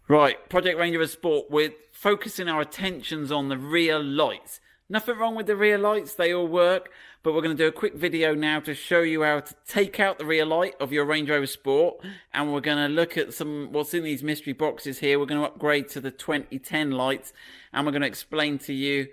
Right, Project Range Rover Sport, we're focusing our attentions on the rear lights. Nothing wrong with the rear lights, they all work, but we're going to do a quick video now to show you how to take out the rear light of your Range Rover Sport, and we're going to look at what's in these mystery boxes here. We're going to upgrade to the 2010 lights, and we're going to explain to you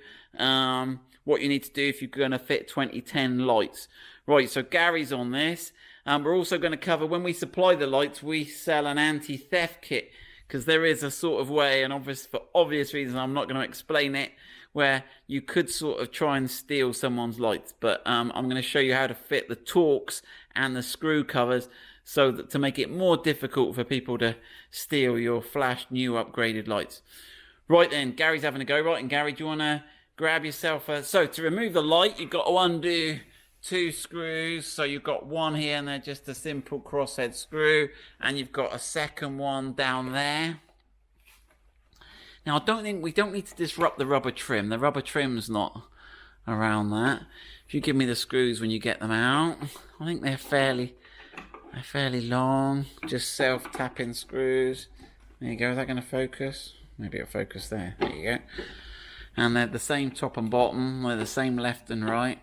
what you need to do if you're going to fit 2010 lights. Right, so Gary's on this. We're also going to cover, when we supply the lights, we sell an anti-theft kit, because there is a sort of way, and for obvious reasons I'm not going to explain it, where you could sort of try and steal someone's lights. But I'm going to show you how to fit the Torx and the screw covers so that to make it more difficult for people to steal your flash new upgraded lights. Right then, Gary's having a go. Right, and Gary, do you want to grab yourself so to remove the light, you've got to undo 2 screws. So you've got one here and they're just a simple crosshead screw, and you've got a second one down there. Now we don't need to disrupt the rubber trim. The rubber trim's not around that. If you give me the screws when you get them out, I think they're fairly long, just self-tapping screws. There you go. Is that going to focus? Maybe it'll focus there. There you go. And they're the same top and bottom. They're the same left and right.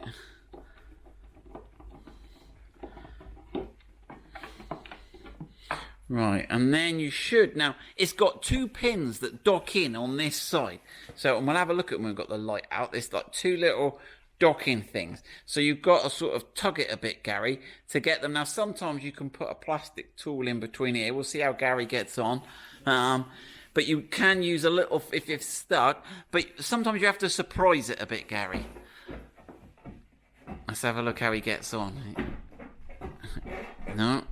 Right, and then you should, now it's got 2 pins that dock in on this side. So, and we'll have a look at when we've got the light out. There's like 2 little docking things. So you've got to sort of tug it a bit, Gary, to get them. Now sometimes you can put a plastic tool in between here. We'll see how Gary gets on. But you can use a little if you're stuck. But sometimes you have to surprise it a bit, Gary. Let's have a look how he gets on. No.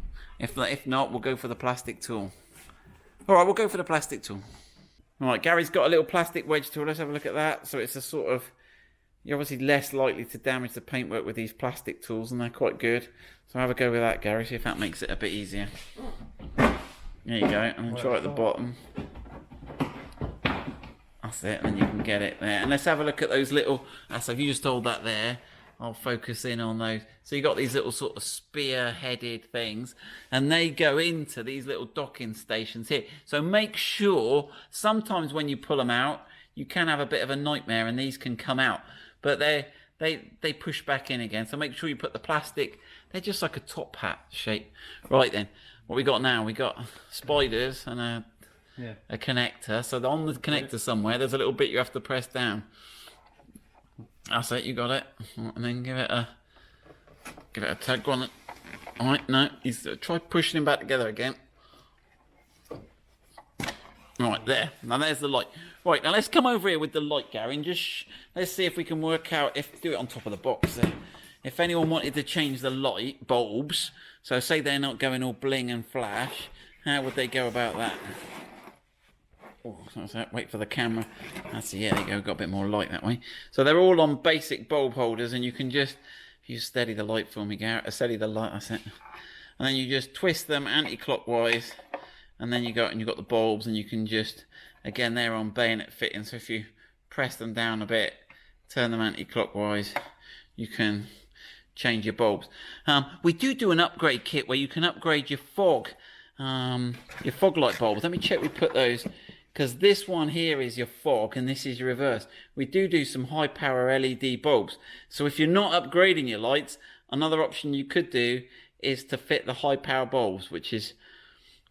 If not, we'll go for the plastic tool. All right, we'll go for the plastic tool. All right, Gary's got a little plastic wedge tool. Let's have a look at that. So it's a sort of, you're obviously less likely to damage the paintwork with these plastic tools, and they're quite good. So have a go with that, Gary, see if that makes it a bit easier. There you go, and then try at the bottom. That's it, and you can get it there. And let's have a look at those little, so if you just hold that there, I'll focus in on those. So you got these little sort of spear-headed things, and they go into these little docking stations here. So make sure, sometimes when you pull them out, you can have a bit of a nightmare, and these can come out. But they push back in again. So make sure you put the plastic, they're just like a top hat shape. Right then, what we got now? We got spiders and a connector. So on the connector somewhere, there's a little bit you have to press down. That's it, you got it. And then give it a tug on it. Alright, no, try pushing him back together again. Right, there. Now there's the light. Right, now let's come over here with the light, Gary, and just let's see if we can work out do it on top of the box there. If anyone wanted to change the light bulbs, so say they're not going all bling and flash, how would they go about that? Oh, what's that? Wait for the camera. That's yeah, there you go. Got a bit more light that way. So they're all on basic bulb holders, and you can just, if you steady the light for me, Garrett, steady the light. That's it. And then you just twist them anti-clockwise, and then you've got the bulbs, and you can just, again, they're on bayonet fitting. So if you press them down a bit, turn them anti-clockwise, you can change your bulbs. We do an upgrade kit where you can upgrade your fog light bulbs. Let me check we put those. Because this one here is your fog and this is your reverse. We do some high power LED bulbs. So if you're not upgrading your lights, another option you could do is to fit the high power bulbs, which is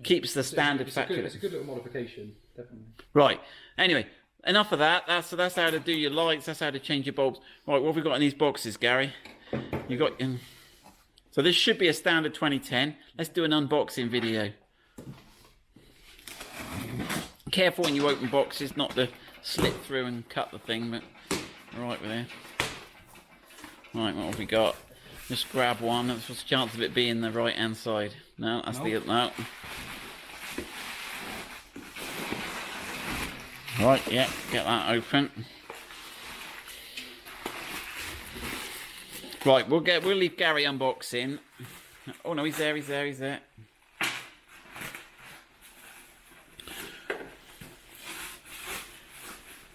keeps the standard factory. It's a good little modification, definitely. Right. Anyway, enough of that. That's how to do your lights. That's how to change your bulbs. Right, what have we got in these boxes, Gary? You got. So this should be a standard 2010. Let's do an unboxing video. Careful when you open boxes not to slip through and cut the thing, but right with there. Right, what have we got? Just grab one. What's the chance of it being the right hand side? No, that's no. No. Right, yeah, get that open. Right, we'll leave Gary unboxing. Oh no, he's there.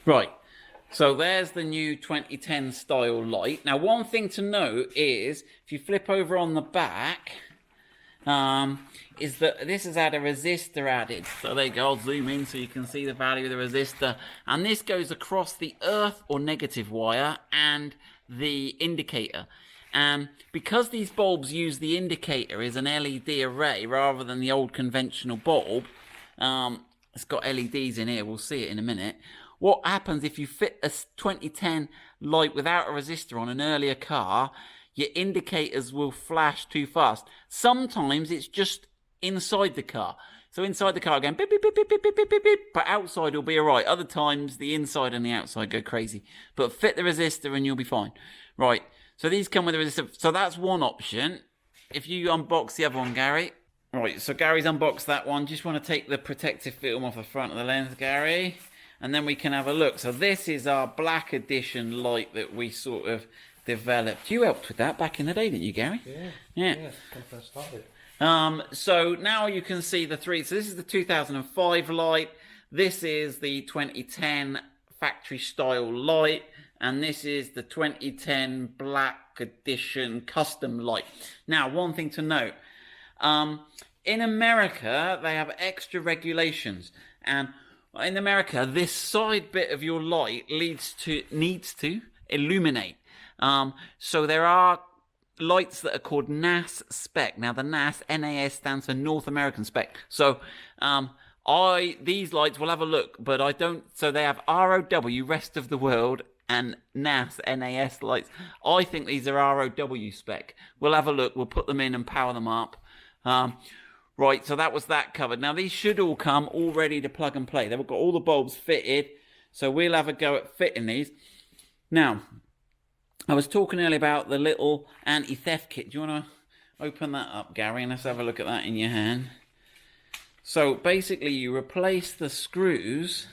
Right, so there's the new 2010 style light. Now, one thing to note is, if you flip over on the back, is that this has had a resistor added. So there you go, I'll zoom in so you can see the value of the resistor. And this goes across the earth or negative wire and the indicator. Because these bulbs use the indicator as an LED array rather than the old conventional bulb, it's got LEDs in here, we'll see it in a minute. What happens if you fit a 2010 light without a resistor on an earlier car, your indicators will flash too fast. Sometimes it's just inside the car. So inside the car again, beep, beep, beep, beep, beep, beep, beep, beep, but outside will be alright. Other times the inside and the outside go crazy. But fit the resistor and you'll be fine. Right, so these come with a resistor. So that's one option. If you unbox the other one, Gary. Right, so Gary's unboxed that one. Just want to take the protective film off the front of the lens, Gary. And then we can have a look. So this is our black edition light that we sort of developed. You helped with that back in the day, didn't you, Gary? Yeah. When I first started. So now you can see the three. So this is the 2005 light. This is the 2010 factory style light. And this is the 2010 black edition custom light. Now, one thing to note. In America, they have extra regulations. And in America, this side bit of your light needs to illuminate. So there are lights that are called NAS spec. Now the NAS stands for North American spec. So these lights, we'll have a look, but I don't. So they have ROW, rest of the world, and NAS lights. I think these are ROW spec. We'll have a look. We'll put them in and power them up. Right, so that was that covered. Now these should all come all ready to plug and play. They've got all the bulbs fitted, so we'll have a go at fitting these. Now, I was talking earlier about the little anti-theft kit. Do you want to open that up, Gary, and let's have a look at that in your hand. So basically you replace the screws.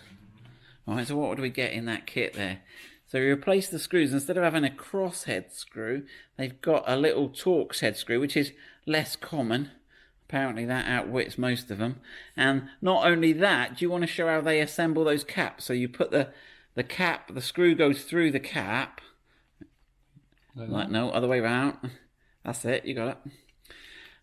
Alright, so what do we get in that kit there? So you replace the screws. Instead of having a crosshead screw, they've got a little Torx head screw, which is less common. Apparently that outwits most of them. And not only that, do you want to show how they assemble those caps? So you put the cap, the screw goes through the cap. No, other way around. That's it, you got it.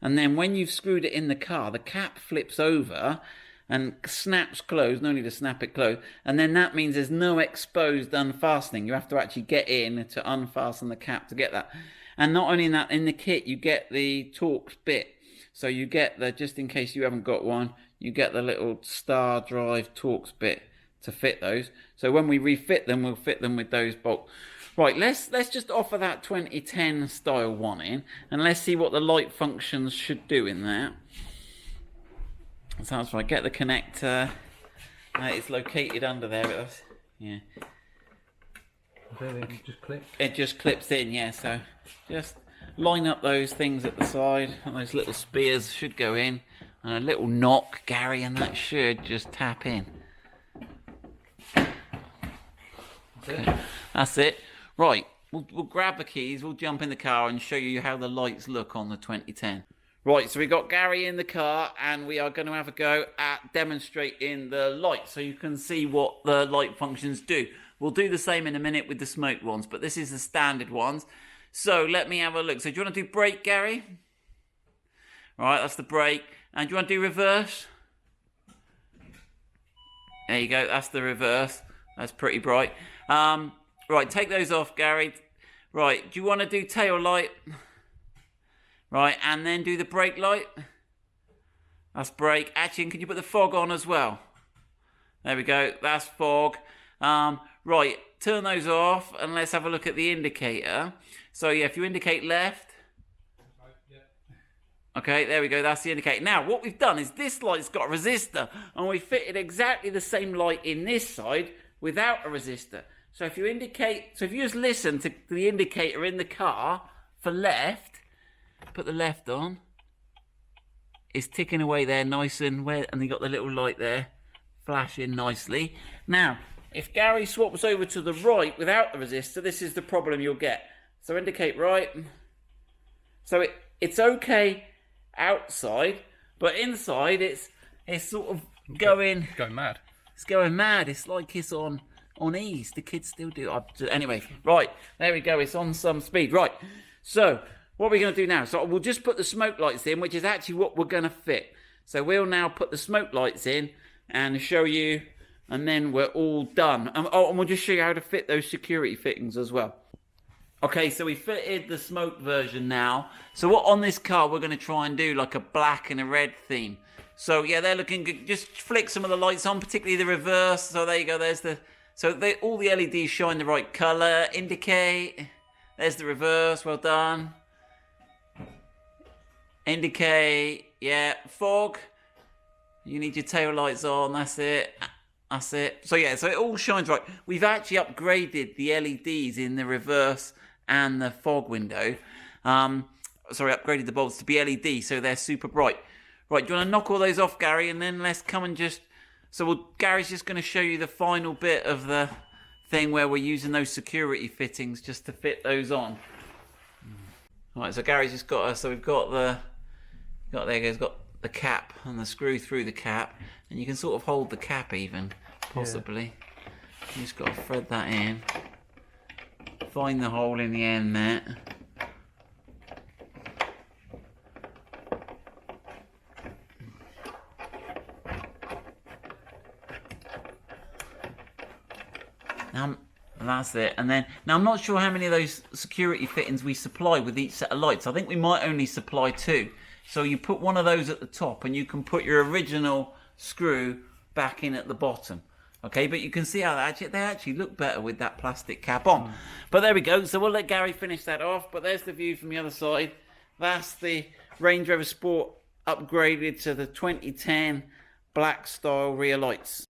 And then when you've screwed it in the car, the cap flips over and snaps closed. No need to snap it closed. And then that means there's no exposed unfastening. You have to actually get in to unfasten the cap to get that. And not only that, in the kit you get the Torx bit. So you get the, just in case you haven't got one, you get the little star drive Torx bit to fit those. So when we refit them, we'll fit them with those bolts. Right, let's just offer that 2010 style one in, and let's see what the light functions should do in that. Sounds right. Get the connector. It's located under there. Yeah. It just clips. It just clips in. Yeah. So just line up those things at the side, and those little spears should go in, and a little knock, Gary, and that should just tap in. That's it. Right, we'll grab the keys, we'll jump in the car and show you how the lights look on the 2010. Right, so we got Gary in the car and we are going to have a go at demonstrating the light so you can see what the light functions do. We'll do the same in a minute with the smoke ones, but this is the standard ones. So let me have a look. So do you want to do brake, Gary? Right, that's the brake. And do you want to do reverse? There you go, that's the reverse. That's pretty bright. Right, take those off, Gary. Right, do you want to do tail light? Right, and then do the brake light. That's brake. Actually, can you put the fog on as well? There we go, that's fog. Right, turn those off and let's have a look at the indicator. So yeah, if you indicate left. Okay, there we go, that's the indicator. Now, what we've done is this light's got a resistor and we fitted exactly the same light in this side without a resistor. So if you just listen to the indicator in the car for left, put the left on, it's ticking away there nice and wet, and you got the little light there flashing nicely. Now, if Gary swaps over to the right without the resistor, this is the problem you'll get. So indicate right. So it's okay outside, but inside it's sort of going mad. It's going mad. It's like it's on ease. The kids still do. Anyway, right, there we go. It's on some speed. Right, so what we're going to do now, so we'll just put the smoke lights in, which is actually what we're going to fit. So we'll now put the smoke lights in and show you, and then we're all done. And we'll just show you how to fit those security fittings as well. Okay, so we fitted the smoke version now. So what on this car we're going to try and do like a black and a red theme. So yeah, they're looking good. Just flick some of the lights on, particularly the reverse. So there you go. There's the all the LEDs shine the right color. Indicate. There's the reverse. Well done. Indicate. Yeah. Fog. You need your tail lights on. That's it. That's it. So yeah, so it all shines right. We've actually upgraded the LEDs in the reverse and the fog window. Sorry, upgraded the bulbs to be LED, so they're super bright. Right, do you want to knock all those off, Gary, and then let's come and just... So Gary's just going to show you the final bit of the thing where we're using those security fittings just to fit those on. Right, so Gary's just got us. So we've got there you go, got the cap and the screw through the cap, and you can sort of hold the cap even, possibly. Yeah. You just got to thread that in. Find the hole in the end there. That's it. And then, now I'm not sure how many of those security fittings we supply with each set of lights. I think we might only supply 2. So you put one of those at the top and you can put your original screw back in at the bottom. Okay, but you can see how they actually look better with that plastic cap on. But there we go. So we'll let Gary finish that off. But there's the view from the other side. That's the Range Rover Sport upgraded to the 2010 black style rear lights.